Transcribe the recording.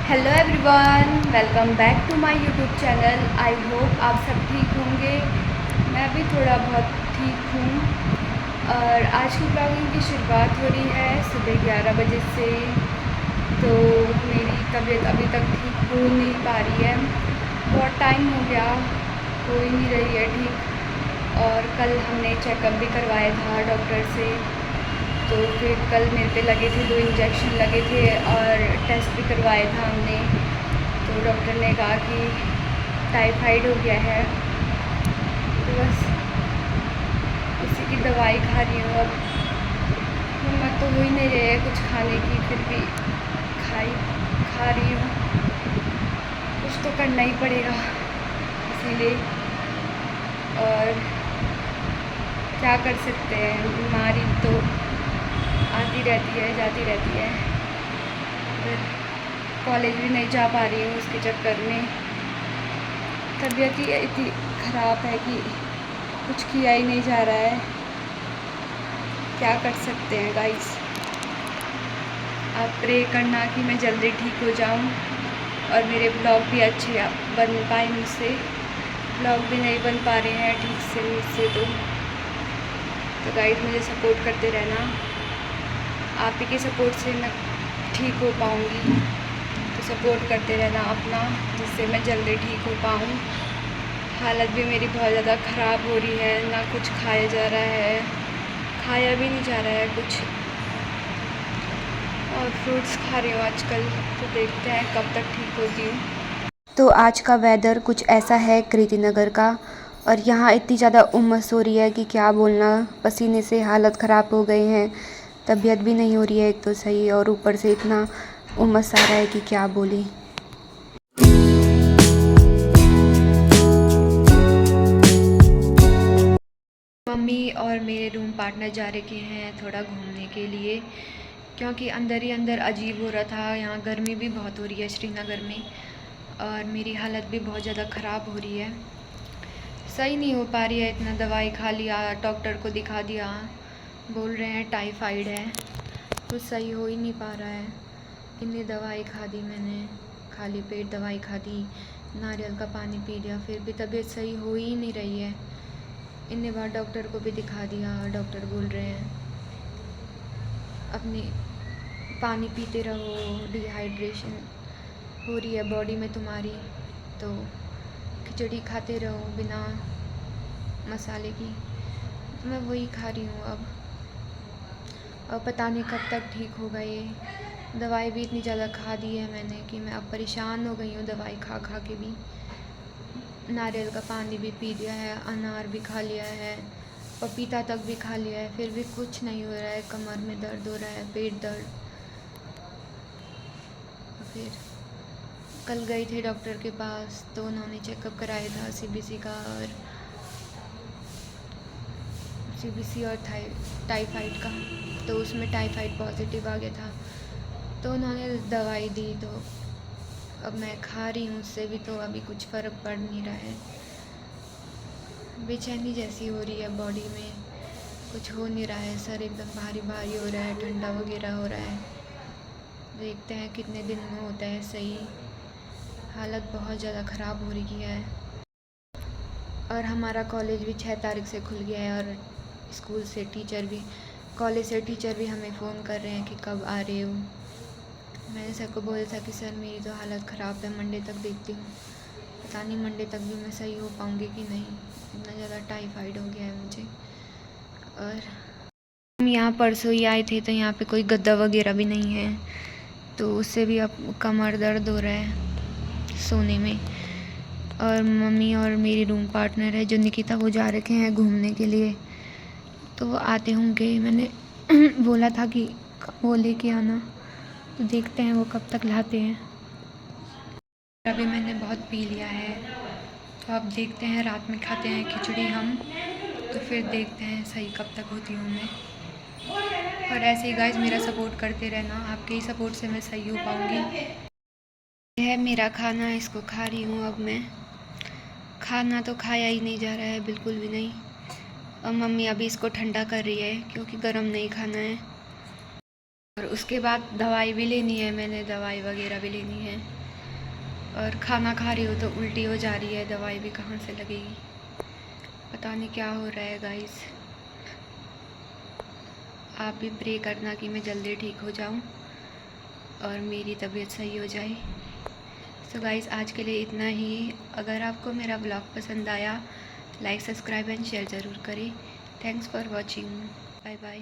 Hello everyone, welcome back to my YouTube channel. I hope आप सब ठीक होंगे। मैं भी थोड़ा बहुत ठीक हूँ। और आज की ब्लॉगिंग की शुरुआत हो रही है सुबह 11 बजे से। तो मेरी तबीयत अभी तक ठीक हो नहीं पा रही है, बहुत टाइम हो गया, हो ही नहीं रही है ठीक। और कल हमने चेकअप भी करवाया था डॉक्टर से। तो फिर कल मेरे पे लगे थे 2 इंजेक्शन लगे थे और टेस्ट भी करवाया था हमने। तो डॉक्टर ने कहा कि टाइफाइड हो गया है। तो बस उसी की दवाई खा रही हूँ अब। हिम्मत तो हो ही नहीं रही है कुछ खाने की, फिर भी खा रही हूँ। कुछ तो करना ही पड़ेगा इसीलिए। और क्या कर सकते हैं, बीमारी तो आती रहती है जाती रहती है। फिर कॉलेज भी नहीं जा पा रही हूँ उसके चक्कर में। तबीयत ही इतनी ख़राब है कि कुछ किया ही नहीं जा रहा है। क्या कर सकते हैं गाइस। आप प्रे करना कि मैं जल्दी ठीक हो जाऊँ और मेरे ब्लॉग भी अच्छे बन पाए मुझसे। ब्लॉग भी नहीं बन पा रहे हैं ठीक से मुझसे। तो गाइस मुझे सपोर्ट करते रहना। आप ही के सपोर्ट से मैं ठीक हो पाऊँगी। तो सपोर्ट करते रहना अपना, जिससे मैं जल्दी ठीक हो पाऊँ। हालत भी मेरी बहुत ज़्यादा ख़राब हो रही है, ना कुछ खाया जा रहा है, खाया भी नहीं जा रहा है कुछ। और फ्रूट्स खा रही हूँ आजकल, तो देखते हैं कब तक ठीक होती हूँ। तो आज का वेदर कुछ ऐसा है कृतिनगर का, और यहाँ इतनी ज़्यादा उमस हो रही है कि क्या बोलना। पसीने से हालत ख़राब हो गए हैं, तबीयत भी नहीं हो रही है एक तो सही, और ऊपर से इतना उमस आ रहा है कि क्या बोले। मम्मी और मेरे रूम पार्टनर जा रखे हैं थोड़ा घूमने के लिए, क्योंकि अंदर ही अंदर अजीब हो रहा था। यहाँ गर्मी भी बहुत हो रही है श्रीनगर में, और मेरी हालत भी बहुत ज़्यादा ख़राब हो रही है। सही नहीं हो पा रही है। इतना दवाई खा लिया, डॉक्टर को दिखा दिया, बोल रहे हैं टाइफाइड है, कुछ सही हो ही नहीं पा रहा है। इतनी दवाई खा दी मैंने, खाली पेट दवाई खा दी, नारियल का पानी पी लिया, फिर भी तबीयत सही हो ही नहीं रही है। इतने बार डॉक्टर को भी दिखा दिया, डॉक्टर बोल रहे हैं अपनी पानी पीते रहो, डिहाइड्रेशन हो रही है बॉडी में तुम्हारी, तो खिचड़ी खाते रहो बिना मसाले की। तो मैं वही खा रही हूँ अब पता नहीं कब तक ठीक होगा ये। दवाई भी इतनी ज़्यादा खा दी है मैंने कि मैं अब परेशान हो गई हूँ दवाई खा खा के भी। नारियल का पानी भी पी लिया है, अनार भी खा लिया है, पपीता तक भी खा लिया है, फिर भी कुछ नहीं हो रहा है। कमर में दर्द हो रहा है, पेट दर्द। फिर कल गई थी डॉक्टर के पास, तो उन्होंने चेकअप कराया था सीबीसी और टाइफाइड का। तो उसमें टाइफाइड पॉजिटिव आ गया था, तो उन्होंने दवाई दी। तो अब मैं खा रही हूँ, उससे भी तो अभी कुछ फ़र्क पड़ नहीं रहा है। बेचैनी जैसी हो रही है बॉडी में, कुछ हो नहीं रहा है। सर एकदम भारी भारी हो रहा है, ठंडा वगैरह हो रहा है। देखते हैं कितने दिन में होता है सही। हालत बहुत ज़्यादा ख़राब हो रही है। और हमारा कॉलेज भी 6 तारीख से खुल गया है, और स्कूल से कॉलेज से टीचर भी हमें फ़ोन कर रहे हैं कि कब आ रहे हो। मैंने सर को बोला था कि सर मेरी तो हालत ख़राब है, मंडे तक देखती हूँ। पता नहीं मंडे तक भी मैं सही हो पाऊँगी कि नहीं, इतना ज़्यादा टाइफाइड हो गया है मुझे। और हम यहाँ परसों ही आए थे, तो यहाँ पे कोई गद्दा वगैरह भी नहीं है, तो उससे भी अब कमर दर्द हो रहा है सोने में। और मम्मी और मेरी रूम पार्टनर है जो निकिता, वो जा रखे हैं घूमने के लिए, तो वो आते होंगे। मैंने बोला था कि वो लेके आना, तो देखते हैं वो कब तक लाते हैं। अभी मैंने बहुत पी लिया है, तो अब देखते हैं रात में खाते हैं खिचड़ी हम, तो फिर देखते हैं सही कब तक होती हूँ मैं। और ऐसे ही गाइस मेरा सपोर्ट करते रहना, आपके ही सपोर्ट से मैं सही हो पाऊँगी। यह है मेरा खाना, इसको खा रही हूँ अब मैं। खाना तो खाया ही नहीं जा रहा है बिल्कुल भी नहीं। और मम्मी अभी इसको ठंडा कर रही है, क्योंकि गर्म नहीं खाना है। और उसके बाद दवाई भी लेनी है, मैंने दवाई वगैरह भी लेनी है। और खाना खा रही हो तो उल्टी हो जा रही है, दवाई भी कहाँ से लगेगी, पता नहीं क्या हो रहा है गाइस। आप भी प्रे करना कि मैं जल्दी ठीक हो जाऊं और मेरी तबीयत सही हो जाए। सो गाइस, आज के लिए इतना ही। अगर आपको मेरा ब्लॉग पसंद आया, लाइक, सब्सक्राइब एंड शेयर ज़रूर करें। Thanks for watching. Bye bye.